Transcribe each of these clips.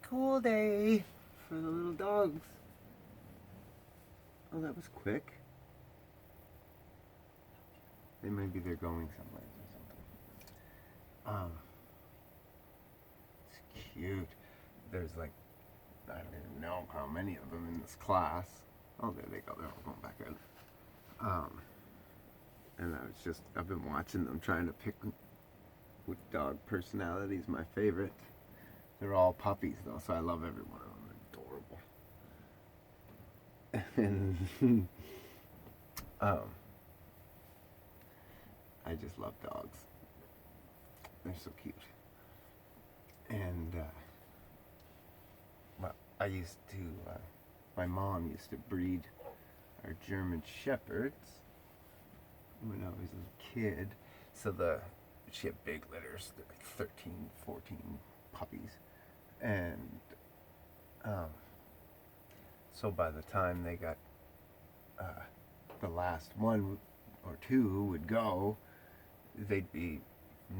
school day for the little dogs. Oh, that was quick. Maybe they're going somewhere or something. It's cute. There's like, I don't even know how many of them in this class. Oh, there they go. They're all going back out. And I've been watching them trying to pick which dog personality is my favorite. They're all puppies though, so I love every one of them. They're adorable. And I just love dogs. They're so cute. And my mom used to breed our German Shepherds when I was a kid. So she had big litters, like 13, 14 puppies. And so by the time they got the last one or two would go, they'd be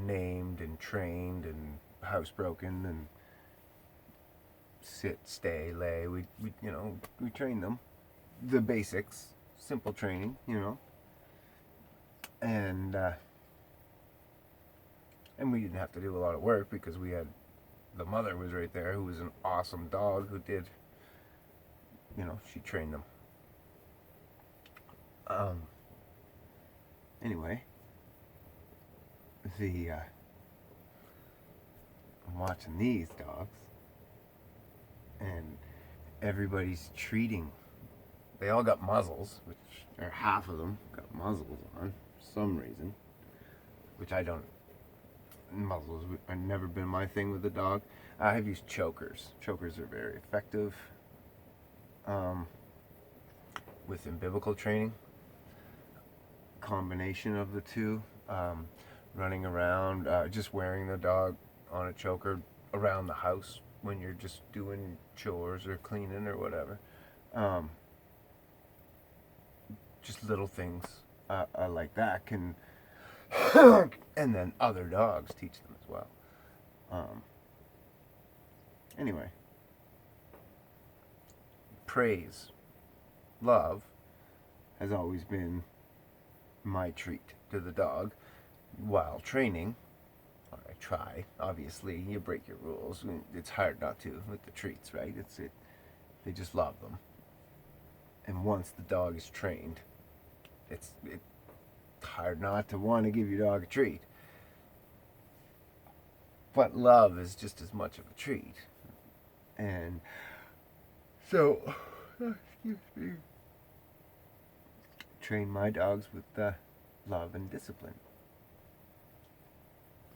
named and trained and housebroken and sit, stay, lay. We train them, the basics, simple training, and we didn't have to do a lot of work because we had the mother was right there, who was an awesome dog who did, she trained them. Anyway, I'm watching these dogs, and everybody's treating. They all got muzzles, or half of them got muzzles on for some reason, which I don't. Muzzles have never been my thing with the dog. I have used chokers. Chokers are very effective with umbilical training. Combination of the two, running around, just wearing the dog on a choker around the house when you're just doing chores or cleaning or whatever. Just little things like that can, and then other dogs teach them as well. Anyway, praise, love has always been my treat to the dog while training. I try. Obviously, you break your rules. It's hard not to with the treats, right? They just love them. And once the dog is trained, it's hard not to want to give your dog a treat. But love is just as much of a treat. And so, excuse me, train my dogs with love and discipline.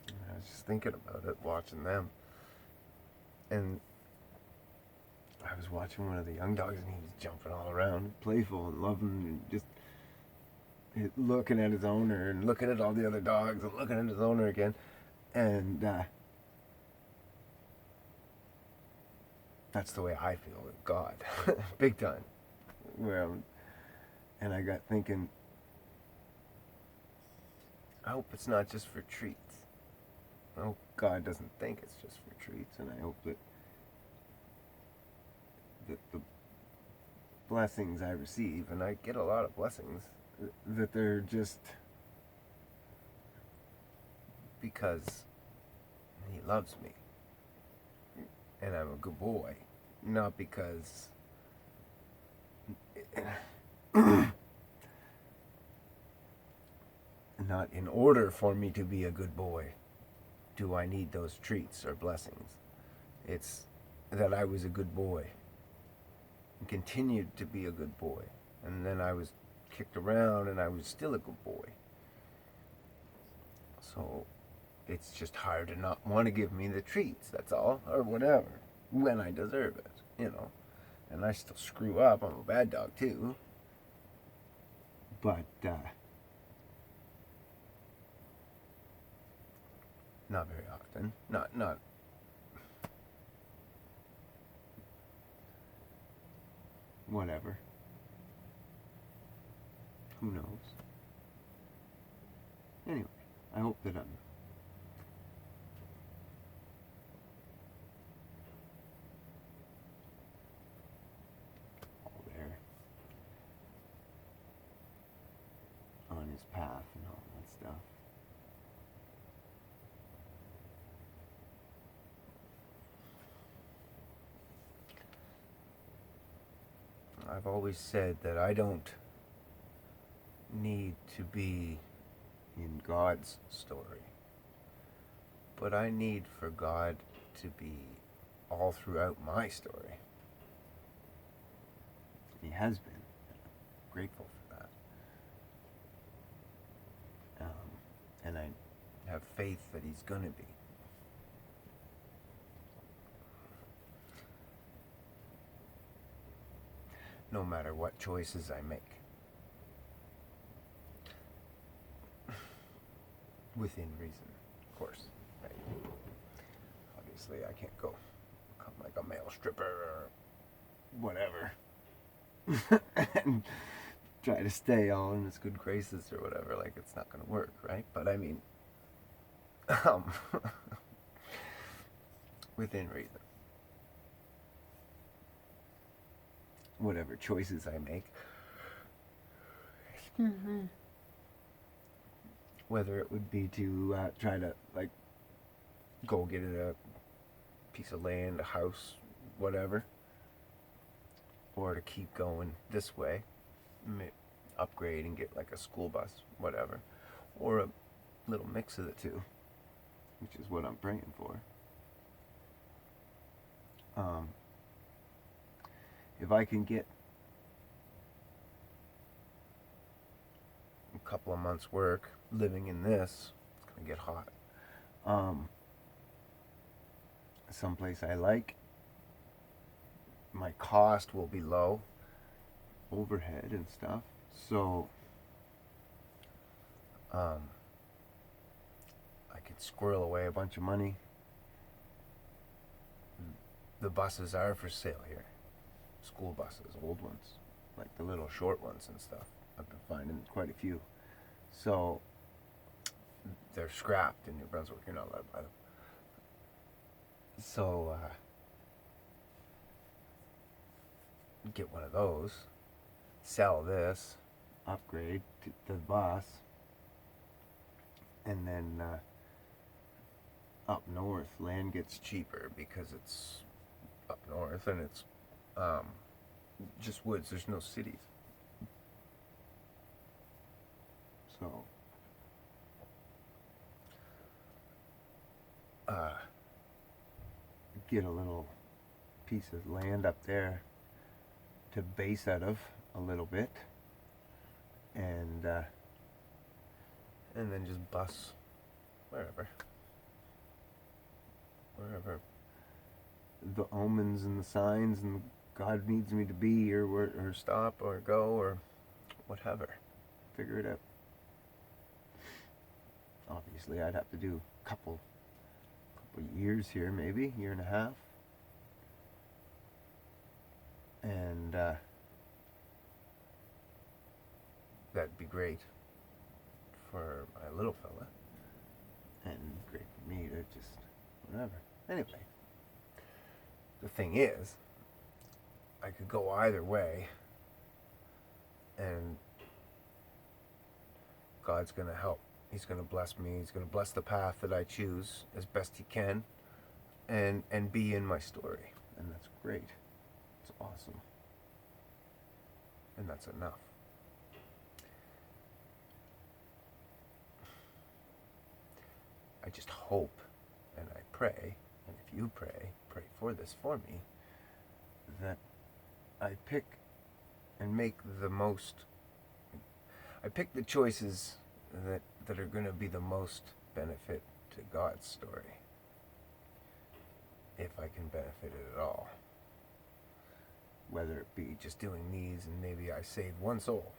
And I was just thinking about it, watching them. And I was watching one of the young dogs, and he was jumping all around, playful and loving, and just looking at his owner and looking at all the other dogs and looking at his owner again. And that's the way I feel with God, big time. And I got thinking, I hope it's not just for treats. I hope God doesn't think it's just for treats, and I hope that the blessings I receive, and I get a lot of blessings, that they're just because He loves me and I'm a good boy, not because not in order for me to be a good boy do I need those treats or blessings. It's that I was a good boy and continued to be a good boy, and then I was kicked around and I was still a good boy. So it's just hard to not want to give me the treats, that's all, or whatever, when I deserve it, And I still screw up. I'm a bad dog too. But not very often. Not whatever. Who knows? Anyway, I hope that I've always said that I don't need to be in God's story, but I need for God to be all throughout my story. He has been. I'm grateful for that. And I have faith that He's going to be. No matter what choices I make. Within reason, of course. Right? Obviously, I can't go become like a male stripper or whatever. And try to stay all in His good graces or whatever. Like, it's not going to work, right? But I mean, within reason. Whatever choices I make. Whether it would be to try to, like, go get a piece of land, a house, whatever. Or to keep going this way, upgrade and get like a school bus, whatever. Or a little mix of the two, which is what I'm praying for. If I can get a couple of months' work living in this, it's going to get hot. Someplace I like, my cost will be low, overhead and stuff, so I could squirrel away a bunch of money. The buses are for sale here, school buses, old ones, like the little short ones and stuff. I've been finding quite a few, so they're scrapped in New Brunswick. You're not allowed to buy them. So get one of those, sell this, upgrade to the bus, and then up north, land gets cheaper because it's up north and it's just woods. There's no cities. So get a little piece of land up there to base out of a little bit, and then just bus wherever the omens and the signs and God needs me to be, or stop or go or whatever. Figure it out. Obviously, I'd have to do a couple years here, maybe year and a half, and that'd be great for my little fella, and great for me to just whatever. Anyway, the thing is, I could go either way, and God's gonna help. He's going to bless me. He's going to bless the path that I choose as best He can, and be in my story. And that's great. It's awesome. And that's enough. I just hope, and I pray, and if you pray for this for me, that I pick and make the most, I pick the choices that are going to be the most benefit to God's story, if I can benefit it at all. Whether it be just doing these and maybe I save one soul,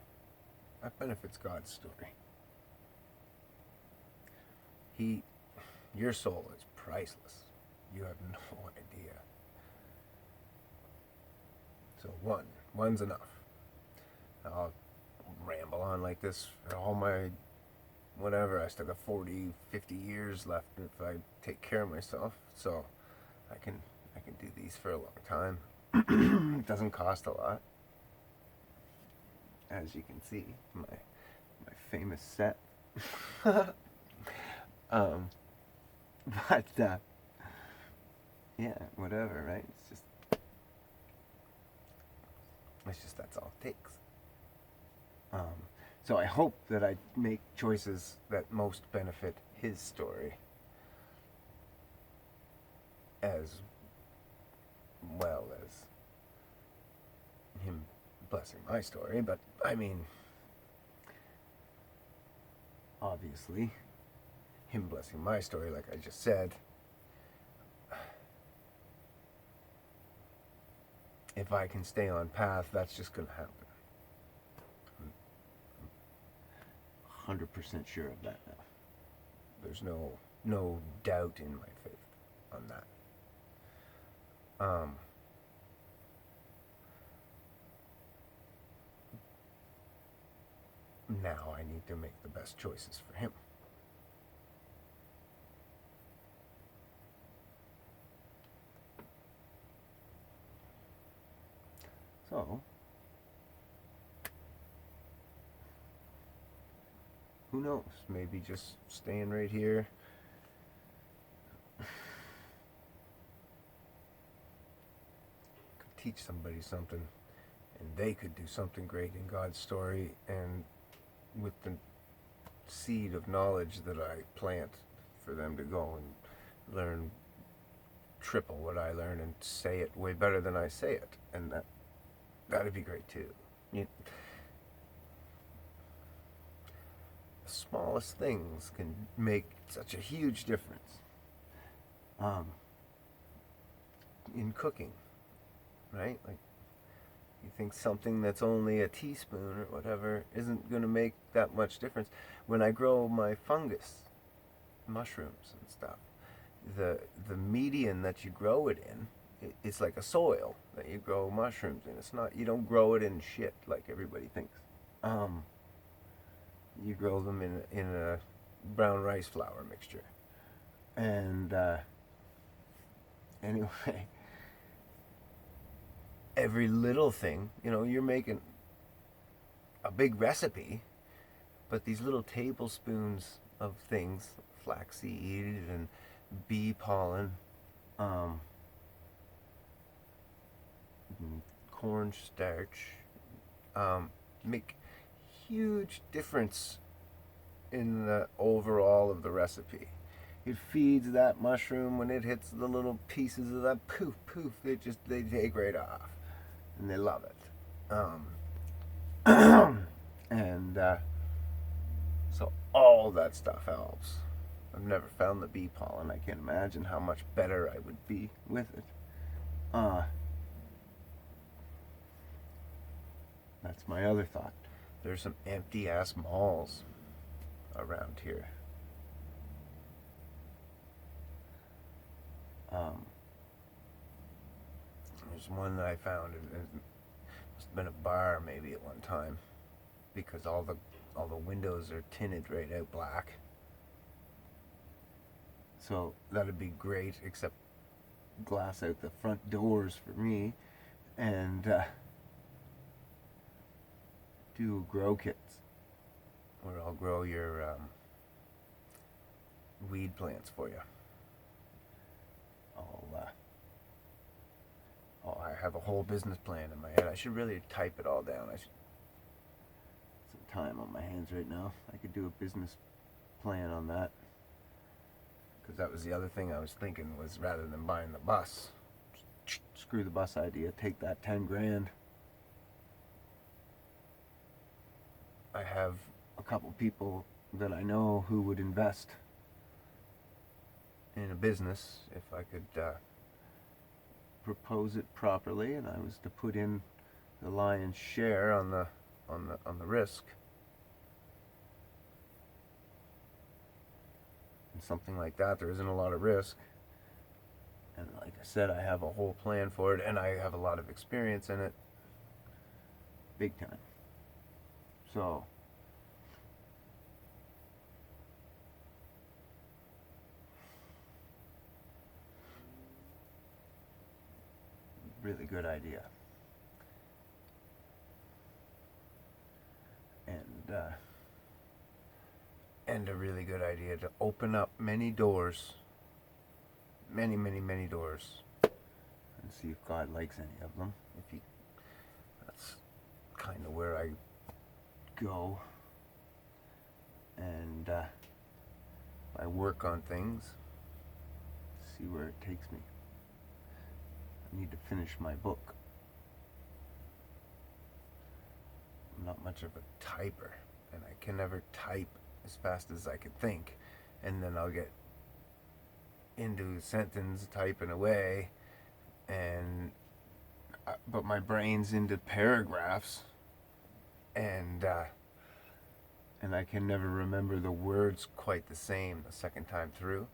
that benefits God's story. Your soul is priceless. You have no idea. So one's enough. I'll ramble on like this for all my whatever. I still got 40, 50 years left if I take care of myself. So I can do these for a long time. It doesn't cost a lot. As you can see, my famous set. But yeah, whatever, right? It's just It's just that's all it takes. So I hope that I make choices that most benefit his story as well as him blessing my story. But I mean, obviously, him blessing my story, like I just said, if I can stay on path, that's just going to happen. I'm 100% sure of that now. There's no doubt in my faith on that. Now I need to make the best choices for him. So, who knows? Maybe just staying right here could teach somebody something, and they could do something great in God's story, and with the seed of knowledge that I plant for them to go and learn triple what I learn and say it way better than I say it, and that'd be great too. The smallest things can make such a huge difference. In cooking, right? Like, you think something that's only a teaspoon or whatever isn't going to make that much difference. When I grow my fungus, mushrooms and stuff, the median that you grow it in, it's like a soil that you grow mushrooms in. It's not, you don't grow it in shit like everybody thinks. You grow them in a brown rice flour mixture. And anyway, every little thing, you're making a big recipe, but these little tablespoons of things, flaxseed and bee pollen, corn starch, make huge difference in the overall of the recipe. It feeds that mushroom. When it hits the little pieces of that, poof, poof, they take right off, and they love it. And so all that stuff helps. I've never found the bee pollen. I can't imagine how much better I would be with it. That's my other thought. There's some empty ass malls around here. There's one that I found. It must have been a bar maybe at one time, because all the windows are tinted right out black. So that'd be great, except glass out the front doors for me, and do grow kits where I'll grow your weed plants for you. I have a whole business plan in my head. I should really type it all down. I should some time on my hands right now. I could do a business plan on that. Because that was the other thing I was thinking, was rather than buying the bus, screw the bus idea, take that 10 grand. I have a couple people that I know who would invest in a business if I could propose it properly, and I was to put in the lion's share on the risk. And something like that, there isn't a lot of risk. And like I said, I have a whole plan for it, and I have a lot of experience in it. Big time. So, really good idea. And a really good idea to open up many doors, many, many, many doors, and see if God likes any of them. That's kind of where I go, and I work on things, see where it takes me. I need to finish my book. I'm not much of a typer, and I can never type as fast as I could think, and then I'll get into a sentence typing away, and but my brain's into paragraphs, and I can never remember the words quite the same the second time through,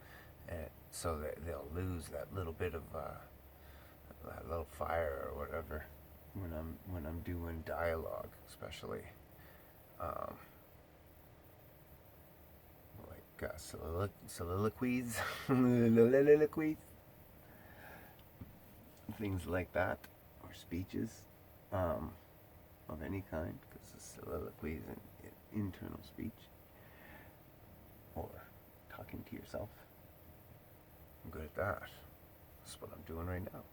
and so that they'll lose that little bit of that little fire or whatever when I'm doing dialogue, especially like soliloquies, soliloquies, things like that, or speeches of any kind, because the soliloquy is an internal speech, or talking to yourself. I'm good at that. That's what I'm doing right now.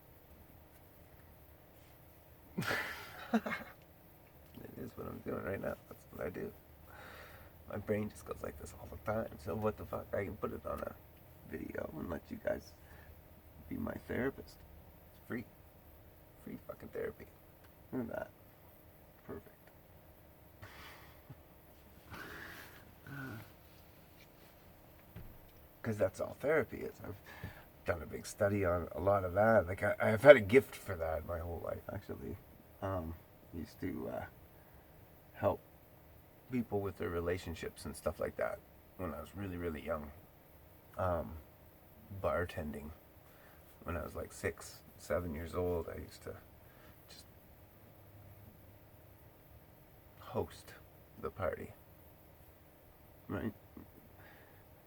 It is what I'm doing right now. That's what I do. My brain just goes like this all the time. So what the fuck? I can put it on a video and let you guys be my therapist. It's free. Free fucking therapy. Look at that. Perfect. Because that's all therapy is. I've done a big study on a lot of that. Like I've had a gift for that my whole life, actually. Used to help people with their relationships and stuff like that when I was really, really young. Bartending when I was like 6, 7 years old. I used to just host the party, right?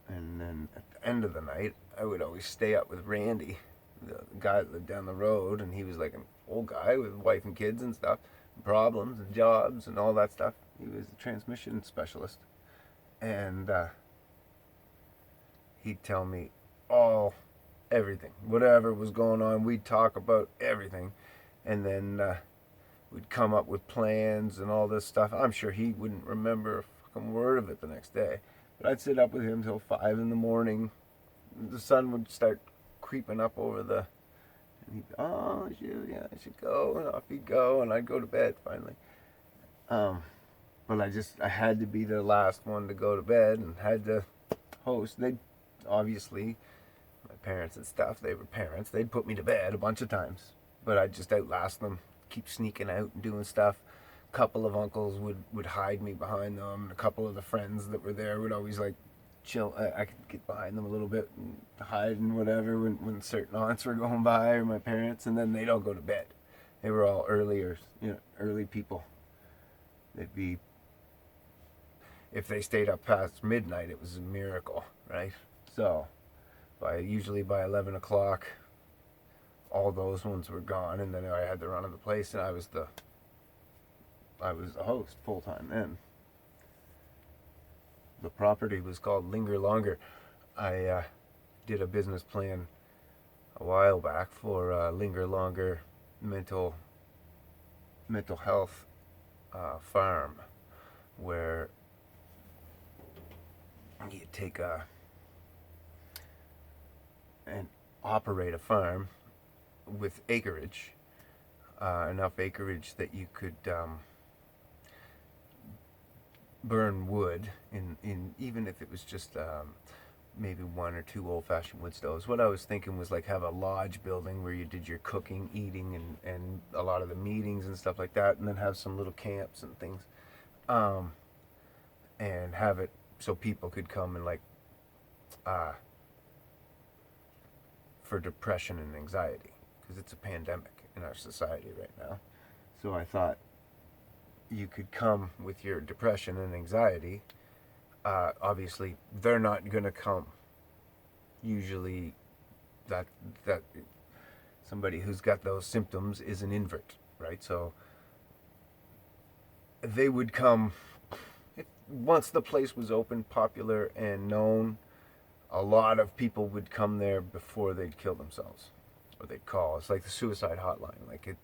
And then at the end of the night, I would always stay up with Randy, the guy that lived down the road, and he was like an old guy with wife and kids and stuff, problems and jobs and all that stuff. He was a transmission specialist, and he'd tell me everything, whatever was going on. We'd talk about everything, and then we'd come up with plans and all this stuff. I'm sure he wouldn't remember a fucking word of it the next day. But I'd sit up with him till 5 in the morning. The sun would start creeping up over the... And he'd go, I should go. And off he'd go. And I'd go to bed, finally. But I had to be the last one to go to bed and had to host. They'd, obviously, my parents and stuff, they were parents. They'd put me to bed a bunch of times. But I'd just outlast them, keep sneaking out and doing stuff. Couple of uncles would hide me behind them. A couple of the friends that were there would always like chill. I could get behind them a little bit and hide and whatever when certain aunts were going by, or my parents, and then they'd all go to bed. They were all early people. They'd be, if they stayed up past midnight, it was a miracle, right? So usually by 11 o'clock, all those ones were gone, and then I had the run of the place, and I was the host full-time then. The property was called Linger Longer. I did a business plan a while back for Linger Longer mental health farm, where you take and operate a farm with acreage, enough acreage that you could burn wood in even if it was just maybe 1 or 2 old-fashioned wood stoves. What I was thinking was like have a lodge building where you did your cooking, eating, and a lot of the meetings and stuff like that, and then have some little camps and things, and have it so people could come and like for depression and anxiety, because it's a pandemic in our society right now. So I thought you could come with your depression and anxiety. Obviously, they're not going to come. Usually, that somebody who's got those symptoms is an invert, right? So they would come once the place was open, popular, and known. A lot of people would come there before they'd kill themselves, or they'd call. It's like the suicide hotline. Like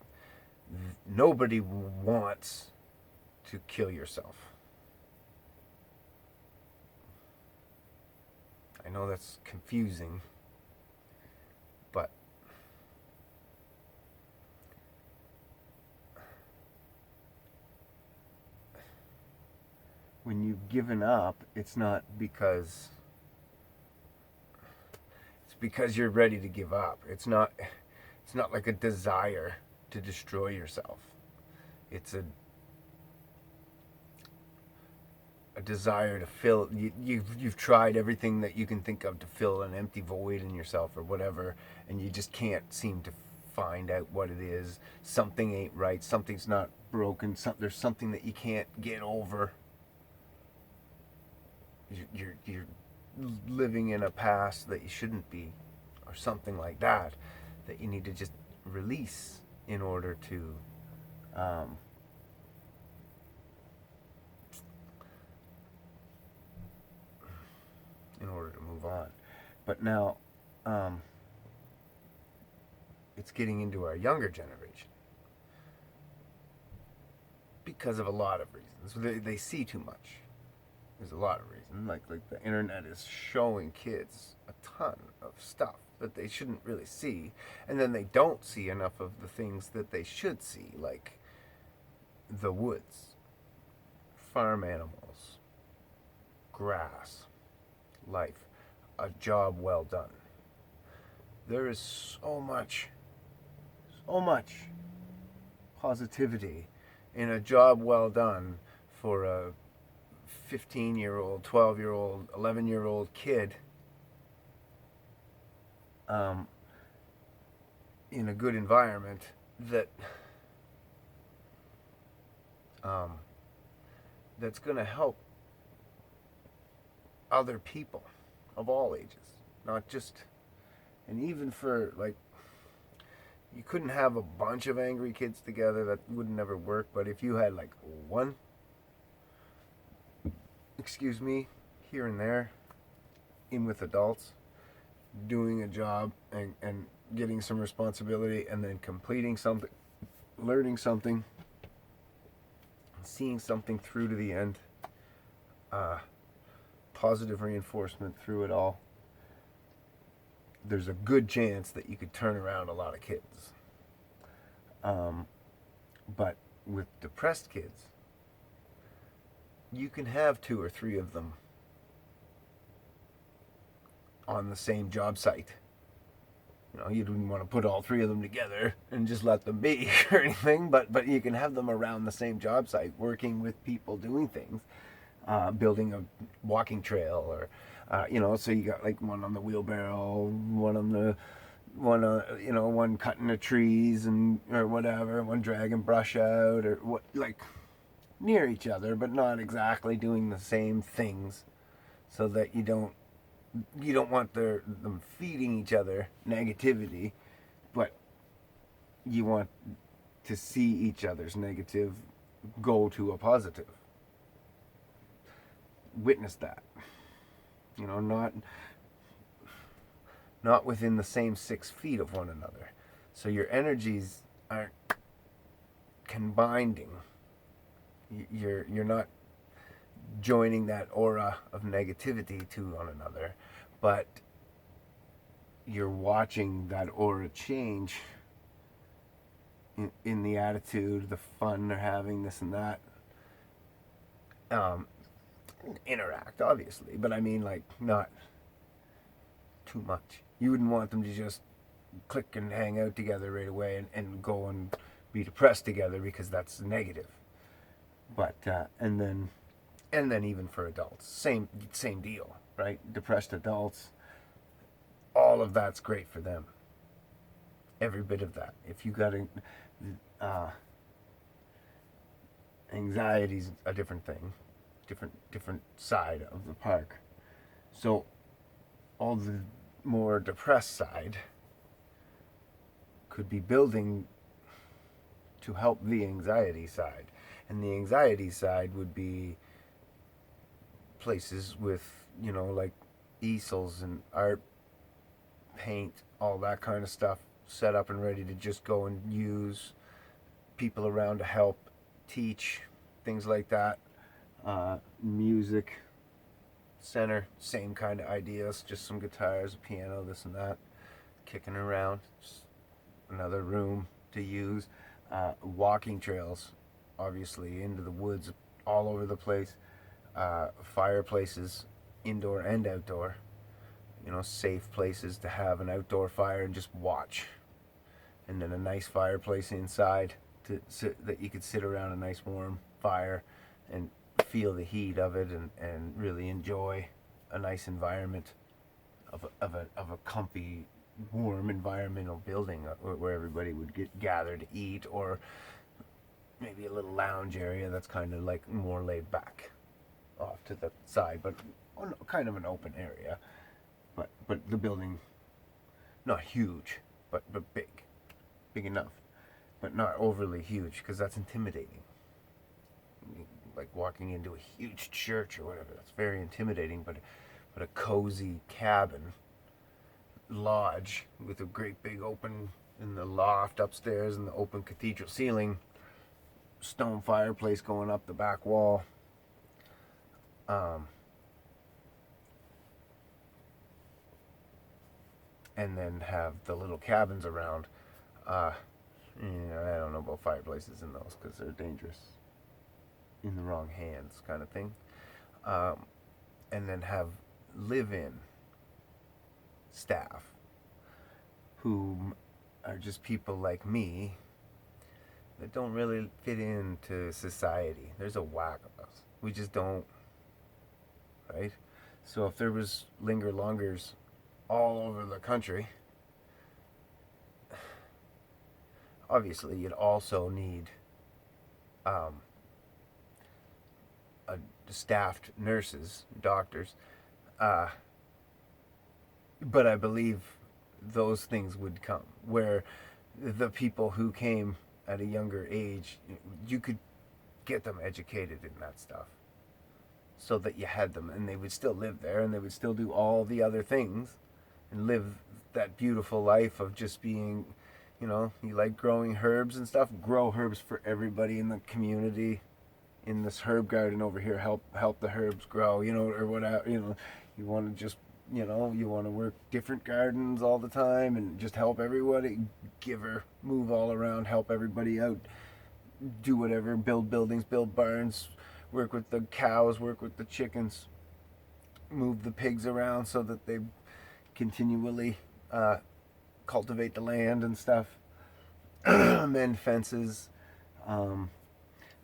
nobody wants to kill yourself. I know that's confusing, but when you've given up, it's because you're ready to give up. It's not like a desire to destroy yourself. It's a desire to fill. You've tried everything that you can think of to fill an empty void in yourself or whatever, and you just can't seem to find out what it is. Something ain't right. Something's not broken. There's something that you can't get over. You're living in a past that you shouldn't be, or something like that you need to just release in order to move on. But now it's getting into our younger generation because of a lot of reasons. They see too much. There's a lot of reasons. Like the internet is showing kids a ton of stuff that they shouldn't really see, and then they don't see enough of the things that they should see, like the woods, farm animals, grass, life, a job well done. There is so much positivity in a job well done for a 15-year-old, 12-year-old, 11-year-old kid in a good environment that's going to help other people of all ages, not just, and even for, like, you couldn't have a bunch of angry kids together, that would never work, but if you had like one, here and there, in with adults, doing a job and getting some responsibility, and then completing something, learning something, seeing something through to the end, positive reinforcement through it all, there's a good chance that you could turn around a lot of kids. But with depressed kids, you can have 2 or 3 of them on the same job site. You know, you didn't want to put all 3 of them together and just let them be or anything, but you can have them around the same job site, working with people doing things, building a walking trail, or so you got like one on the wheelbarrow, one cutting the trees or whatever, one dragging brush out, or what, like near each other, but not exactly doing the same things, so that you don't want them feeding each other negativity, but you want to see each other's negative go to a positive. Witness that. Not within the same 6 feet of one another. So your energies aren't combining. You're not joining that aura of negativity to one another, but you're watching that aura change in the attitude, the fun they're having, this and that. Interact, obviously, but I mean, like, not too much. You wouldn't want them to just click and hang out together right away and go and be depressed together, because that's negative. But and then even for adults, same deal, right? Depressed adults, all of that's great for them. Every bit of that. If you got anxiety's a different thing, different side of the park. So all the more depressed side could be building to help the anxiety side. And the anxiety side would be places with, like easels and art, paint, all that kind of stuff set up and ready to just go and use, people around to help, teach, things like that. Music center, same kind of ideas, just some guitars, a piano, this and that, kicking around. Just another room to use. Walking trails, obviously, into the woods all over the place. Fireplaces, indoor and outdoor. Safe places to have an outdoor fire and just watch. And then a nice fireplace inside that you could sit around a nice warm fire and feel the heat of it and really enjoy a nice environment of a comfy, warm environmental building where everybody would gather to eat, or maybe a little lounge area that's kind of like more laid back off to the side, but kind of an open area. But the building, not huge, but big enough, but not overly huge, because that's intimidating. Like walking into a huge church or whatever, that's very intimidating. But a cozy cabin lodge with a great big open in the loft upstairs and the open cathedral ceiling, stone fireplace going up the back wall. And then have the little cabins around. I don't know about fireplaces in those because they're dangerous in the wrong hands, kind of thing. And then have live-in staff who are just people like me that don't really fit into society. There's a whack of us. We just don't, right? So if there was linger longers all over the country, obviously you'd also need a staffed nurses, doctors, but I believe those things would come where the people who came at a younger age, you could get them educated in that stuff so that you had them, and they would still live there and they would still do all the other things and live that beautiful life of just being, you like growing herbs and stuff, grow herbs for everybody in the community. In this herb garden over here, help the herbs grow, or whatever. You want to just, you want to work different gardens all the time and just help everybody, move all around, help everybody out, do whatever, build buildings, build barns, work with the cows, work with the chickens, move the pigs around so that they continually cultivate the land and stuff, mend fences,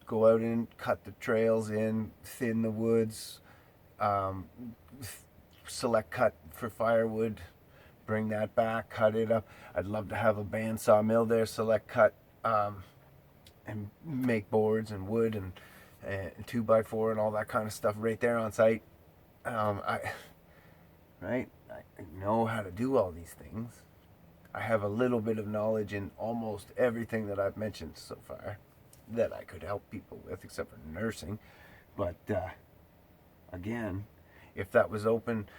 go out and cut the trails in, thin the woods, select cut for firewood, bring that back, cut it up. I'd love to have a bandsaw mill there, select cut, and make boards and wood and 2x4 and all that kind of stuff right there on site. I know how to do all these things. I have a little bit of knowledge in almost everything that I've mentioned so far that I could help people with, except for nursing. But again, if that was open,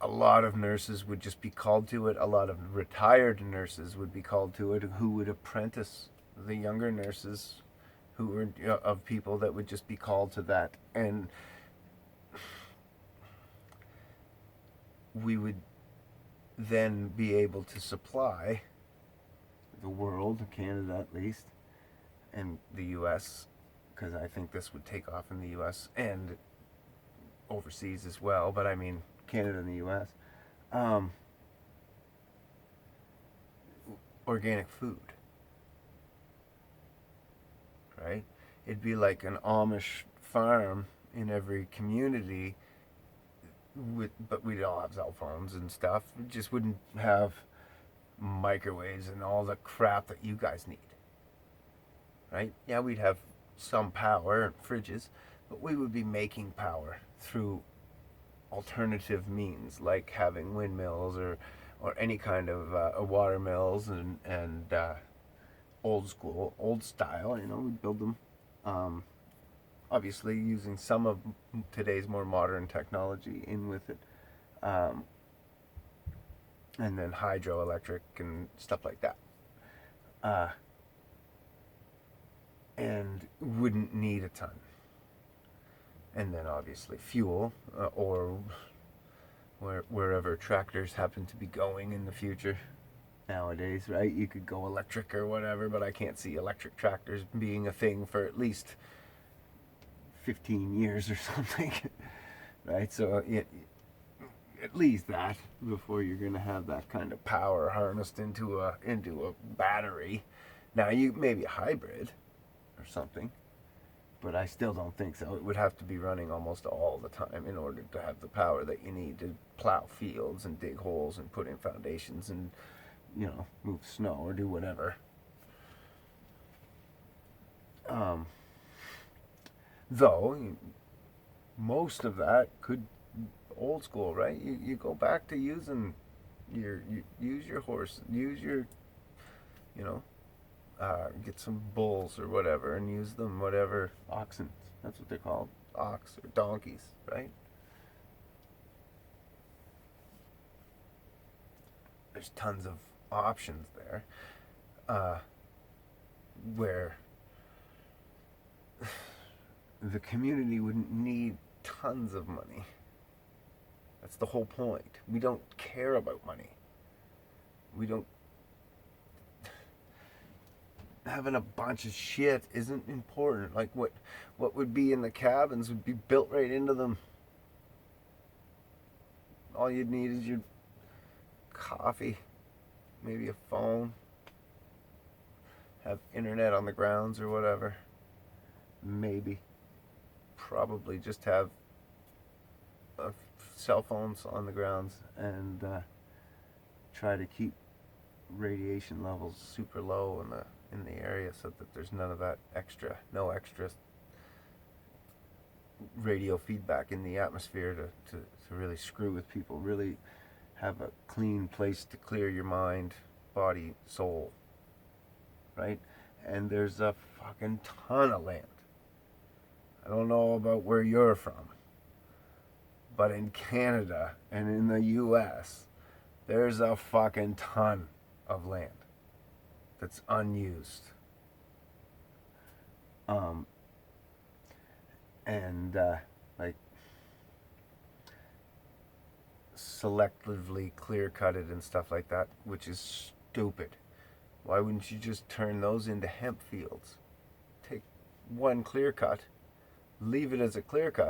a lot of nurses would just be called to it. A lot of retired nurses would be called to it, who would apprentice the younger nurses who were of people that would just be called to that. And we would then be able to supply the world, Canada at least, and the US, because I think this would take off in the US and overseas as well, but I mean Canada and the US, organic food, right? It'd be like an Amish farm in every community, but we'd all have cell phones and stuff. We just wouldn't have microwaves and all the crap that you guys need, right? Yeah, we'd have some power and fridges, but we would be making power through alternative means, like having windmills or any kind of water mills and old style. We'd build them. Obviously, using some of today's more modern technology in with it, and then hydroelectric and stuff like that. and wouldn't need a ton. And then obviously fuel, or wherever tractors happen to be going in the future. Nowadays, right? You could go electric or whatever, but I can't see electric tractors being a thing for at least 15 years or something, right? So at least that before you're going to have that kind of power harnessed into a battery. Now you maybe a hybrid or something, but I still don't think so. It would have to be running almost all the time in order to have the power that you need to plow fields and dig holes and put in foundations and, move snow or do whatever. Though most of that could old school, right? You go back to using you use your horse, use your, you know, get some bulls or whatever and use them, whatever, oxen. That's what they're called, ox or donkeys, right? There's tons of options there, where the community wouldn't need tons of money. That's the whole point. We don't care about money. We don't. Having a bunch of shit isn't important. Like what would be in the cabins would be built right into them. All you'd need is your coffee, maybe a phone, have internet on the grounds or whatever. Maybe. Probably just have cell phones on the grounds and try to keep radiation levels super low in the area so that there's none of that no extra radio feedback in the atmosphere to really screw with people. Really have a clean place to clear your mind, body, soul, right? And there's a fucking ton of land. I don't know about where you're from, but in Canada and in the US, there's a fucking ton of land that's unused. And like selectively clear cutted and stuff like that, which is stupid. Why wouldn't you just turn those into hemp fields? Take one clear cut, leave it as a clear cut,